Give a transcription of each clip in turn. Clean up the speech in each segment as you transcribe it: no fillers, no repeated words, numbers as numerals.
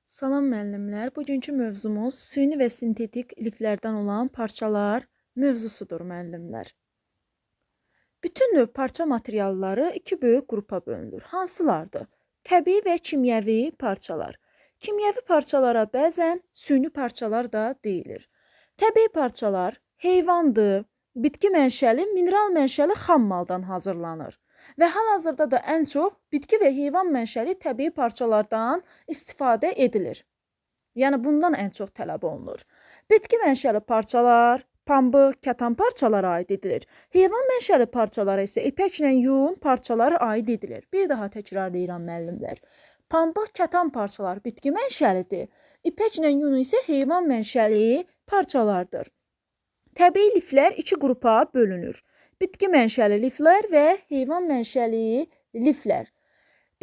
Salam müəllimlər. Bugünkü mövzumuz süni və sintetik liflərdən olan parçalar mövzusudur müəllimlər. Bütün növ parça materialları iki böyük qrupa bölünür. Hansılardır? Təbii və kimyəvi parçalar. Kimyəvi parçalara bəzən süni parçalar da deyilir. Təbii parçalar heyvandır, bitki mənşəli, mineral mənşəli xam maldan hazırlanır. Və hal-hazırda da ən çox bitki və heyvan mənşəli təbii parçalardan istifadə edilir. Yəni bundan ən çox tələb olunur. Bitki mənşəli parçalar pambıq, kətan parçalara aid edilir. Heyvan mənşəli parçalara isə ipəklə yun parçalara aid edilir. Bir daha təkrarlayıram müəllimlər. Pambıq, kətan parçalar bitki mənşəlidir. İpəklə yun isə heyvan mənşəli parçalardır. Təbii liflər iki qrupa bölünür. Bitki mənşəli liflər və heyvan mənşəli liflər.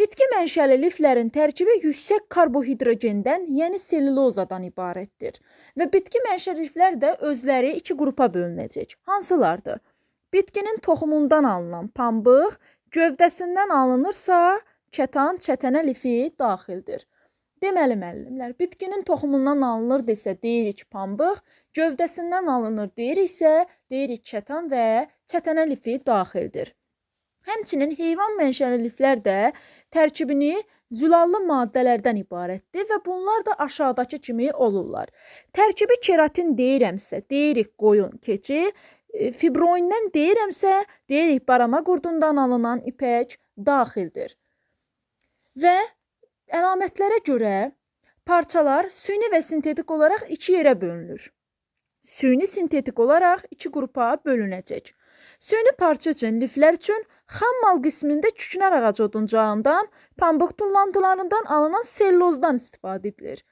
Bitki mənşəli liflərin tərkibi yüksək karbohidrogendən, yəni selülozadan ibarətdir. Və bitki mənşəli liflər də özləri iki qrupa bölünəcək. Hansılardır? Bitkinin toxumundan alınan pambıq, gövdəsindən alınırsa, kətan, çətənə lifi daxildir. Deməli müəllimlər, bitkinin toxumundan alınır desə deyirik pambıq, gövdəsindən alınır deyiriksə, deyirik kətan və çətənə lifi daxildir. Həmçinin heyvan mənşəli liflər də tərkibini zülallı maddələrdən ibarətdir və bunlar da aşağıdakı kimi olurlar. Tərkibi keratin deyirəmsə, deyirik qoyun, keçi, fibroindən deyirəmsə, deyirik barama qurdundan alınan ipək daxildir. Və əlamətlərə görə parçalar süni və sintetik olaraq iki yerə bölünür. Süni sintetik olaraq iki qrupa bölünəcək. Süni parça üçün, liflər üçün xam mal qismində küknar ağacı oduncağından, pambıq tullantılarından alınan sellozdan istifadə edilir.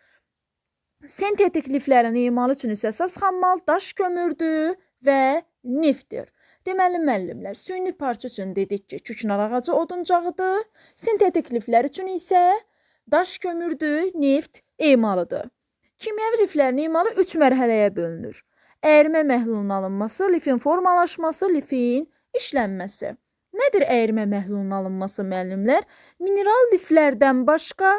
Sintetik liflərin emalı üçün isə əsas xam mal daş kömürdür və neftdir. Deməli müəllimlər, süni parça üçün dedik ki, küknar ağacı oduncağıdır. Sintetik liflər üçün isə daş kömürdür, neft emalıdır. Kimyəvi liflərin emalı 3 mərhələyə bölünür. Ərimə məhlulunun alınması, lifin formalaşması, lifin işlənməsi. Nədir ərimə məhlulunun alınması müəllimlər? Mineral liflərdən başqa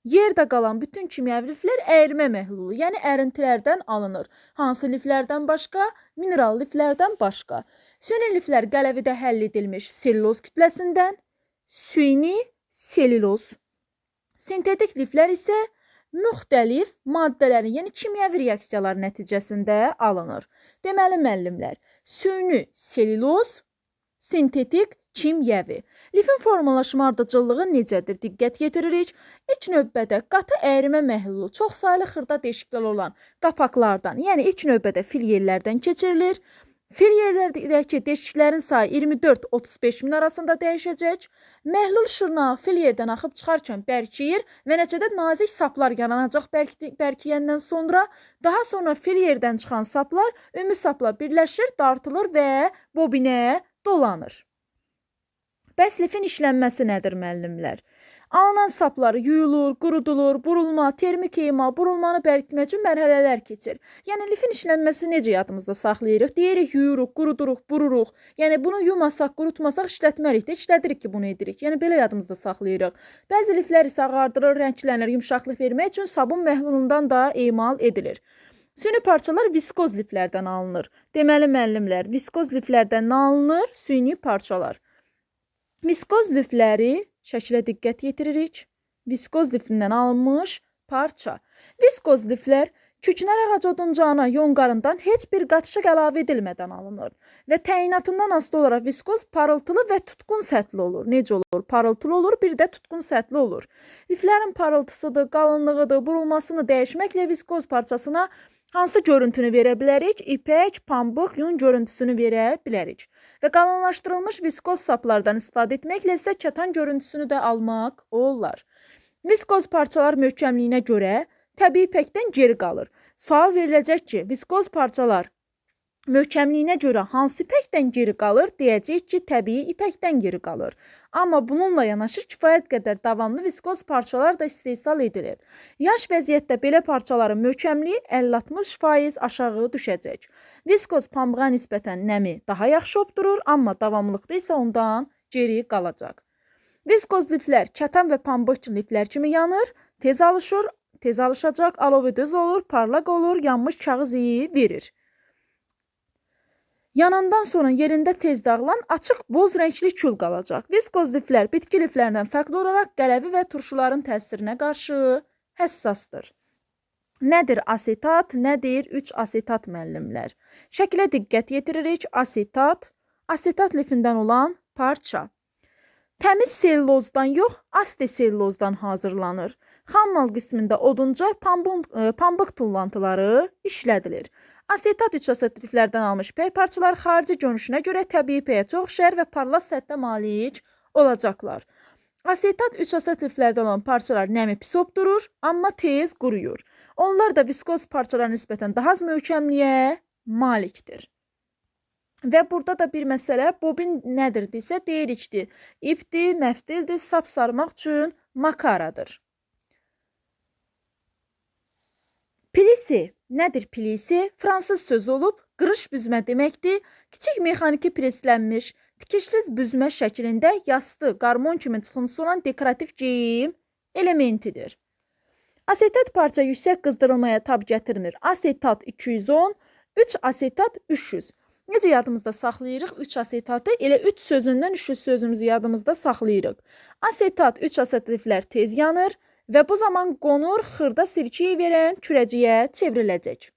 yerdə qalan bütün kimyəvi liflər ərimə məhlulu, yəni ərintilərdən alınır. Hansı liflərdən başqa? Mineral liflərdən başqa. Süni liflər qələvidə həll edilmiş selüloz kütləsindən, süni selüloz. Sintetik liflər isə müxtəlif maddələrin, yəni kimyəvi reaksiyalar nəticəsində alınır. Deməli müəllimlər, süni selüloz, sintetik kimyəvi. Lifin formalaşma ardıcıllığı necədir? Diqqət yetiririk. İlk növbədə qatı ərimə məhlulu çox saylı xırda deşiklər olan qapaqlardan, yəni ilk növbədə filyerlərdən keçirilir. Filyerlərdəki deşiklərin sayı 24-35 min arasında dəyişəcək. Məhlul şırnağı filyerdən axıb çıxarkən bərkiyir və nəticədə nazik saplar yaranacaq bərkiyəndən sonra. Daha sonra filyerdən çıxan saplar ümumi sapla birləşir, dartılır və bobinə dolanır. Bəs lifin işlənməsi nədir müəllimlər? Alınan saplar yuyulur, qurudulur, burulma, termik emal, burulmanı bərkitmək üçün mərhələlər keçir. Yəni lifin işlənməsi necə yadımızda saxlayırıq? Deyirik, yuyuruq, quruduruq, bururuq. Yəni bunu yumasaq, qurutmasaq işlətmərik də, işlədirik ki, bunu edirik. Yəni belə yadımızda saxlayırıq. Bəzi liflər isə ağardırır, rənglənir, yumşaqlıq vermək üçün sabun məhlulundan da emal edilir. Süni parçalar viskoz liflərdən alınır. Deməli müəllimlər, viskoz liflərdən nə alınır? Süni parçalar. Viskoz lifləri şəkilə diqqət yetiririk. Viskoz lifindən alınmış parça. Viskoz liflər küknar ağacı oduncağına yonqarından heç bir qatışıq əlavə edilmədən alınır. Və təyinatından asılı olaraq viskoz parıltılı və tutqun səthli olur. Necə olur? Parıltılı olur, bir də tutqun səthli olur. Liflərin parıltısıdır, qalınlığıdır, burulmasını dəyişməklə viskoz parçasına hansı görüntünü verə bilərik? İpək, pambıq, yun görüntüsünü verə bilərik. Və qalınlaşdırılmış viskoz saplardan istifadə etməklə isə kətan görüntüsünü də almaq olar. Viskoz parçalar möhkəmliyinə görə təbii ipəkdən geri qalır. Sual veriləcək ki, viskoz parçalar möhkəmliyinə görə hansı ipəkdən geri qalır? Deyəcək ki, təbii ipəkdən geri qalır. Amma bununla yanaşı kifayət qədər davamlı viskoz parçalar da istehsal edilir. Yaş vəziyyətdə belə parçaların möhkəmliyi 50-60% aşağı düşəcək. Viskoz pambığa nisbətən nəmi daha yaxşı obdurur, amma davamlılıqda isə ondan geri qalacaq. Viskoz liflər kətan və pambıq liflər kimi yanır, tez alışır, tez alışacaq, alovu düz olur, parlaq olur, yanmış kağız iyi verir. Yanandan sonra yerində tez dağılan açıq boz rəngli kül qalacaq. Viskoz liflər bitki liflərindən fərqli olaraq qələvi və turşuların təsirinə qarşı həssasdır. Nədir asetat, nədir 3-asetat müəllimlər? Şəklə diqqət yetiririk. Asetat lifindən olan parça. Təmiz sellozdan yox, astisellozdan hazırlanır. Xammal qismində odunca pambıq tullantıları işlədilir. Asetat 3-asetat liflərdən almış pey parçalar xarici görünüşünə görə təbii peyə çox oxşar və parlaq səthə malik olacaqlar. Asetat 3-asetat liflərdən olan parçalar nəmi pis durur, amma tez quruyur. Onlar da viskoz parçalara nisbətən daha az möhkəmliyə malikdir. Və burada da bir məsələ, bobin nədir desə deyirikdir. İpdir, məftildir, sap sarmaq üçün makaradır. Plisi nədir plisi? Fransız sözü olub, qırış büzmə deməkdir. Kiçik mexaniki preslənmiş, tikişsiz büzmə şəklində yastı, qarmon kimi çıxıntısı olan dekorativ geyim elementidir. Asetat parça yüksək qızdırılmaya tab gətirmir. Asetat 210, 3-asetat 300. Necə yadımızda saxlayırıq 3-asetatı? Elə 3 sözündən 300 sözümüzü yadımızda saxlayırıq. Asetat 3-asetat liflər tez yanır və bu zaman qonur xırda sirkeyi verən kürəciyə çevriləcək.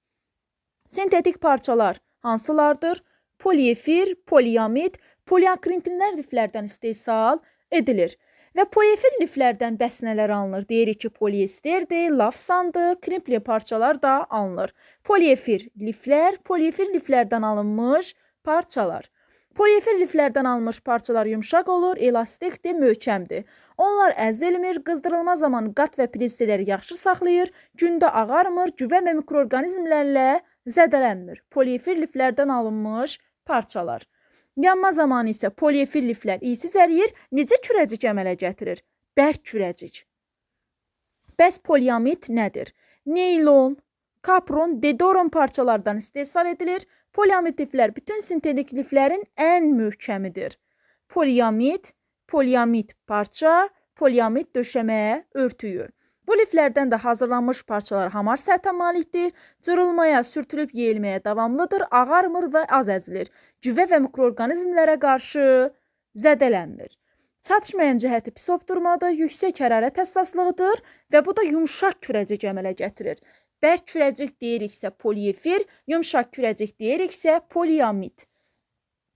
Sintetik parçalar hansılardır? Poliefir, poliamid, poliakritinlər liflərdən istehsal edilir. Və poliefir liflərdən bəs nələr alınır? Deyirik ki, poliesterdir, lafsandır, krimpli parçalar da alınır. Poliefir liflərdən alınmış parçalar. Poliefir liflərdən alınmış parçalar yumşaq olur, elastikdir, möhkəmdir. Onlar əzilmir, qızdırılma zamanı qat və plisiləri yaxşı saxlayır, gündə ağarmır, güvə və mikroorqanizmlərlə zədələnmir. Poliefir liflərdən alınmış parçalar. Yanma zamanı isə poliefir liflər iysiz əriyir, necə kürəcik əmələ gətirir? Bərk kürəcik. Bəs poliamid nədir? Neylon, kapron, dedoron parçalardan istehsal edilir. Poliamid liflər bütün sintetik liflərin ən möhkəmidir. Poliamid parça, poliamid döşəməyə örtüyü. Bu liflərdən də hazırlanmış parçalar hamar səthə malikdir, cırılmaya, sürtülüb yeyilməyə davamlıdır, ağarmır və az əzilir. Güvə və mikroorqanizmlərə qarşı zədələnmir. Çatışmayan cəhəti pis obturmadır, yüksək hərarət həssaslığıdır və bu da yumşaq kürəcik əmələ gətirir. Bərk kürəcik deyiriksə poliefir, yumşaq kürəcik deyiriksə poliamid.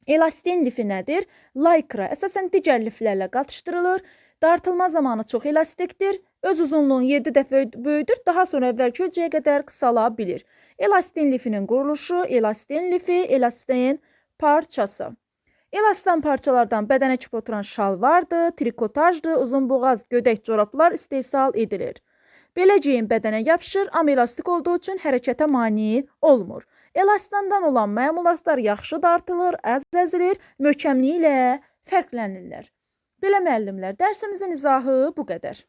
Elastin lifi nədir? Laykra əsasən digər liflərlə qatışdırılır. Dartılma zamanı çox elastikdir. Öz uzunluğunu 7 dəfə böyüdür, daha sonra əvvəlki ölçüyə qədər qısala bilir. Elastin lifinin quruluşu, elastin lifi, elastin parçası. Elastan parçalardan bədənə kip oturan şalvardır, trikotajdır, uzunboğaz, gödək corablar istehsal edilir. Belə geyim bədənə yapışır, amma elastik olduğu üçün hərəkətə mane olmur. Elastandan olan məmulatlar yaxşı dartılır, əzilir, möhkəmliyi ilə fərqlənirlər. Belə müəllimlər, dərsimizin izahı bu qədər.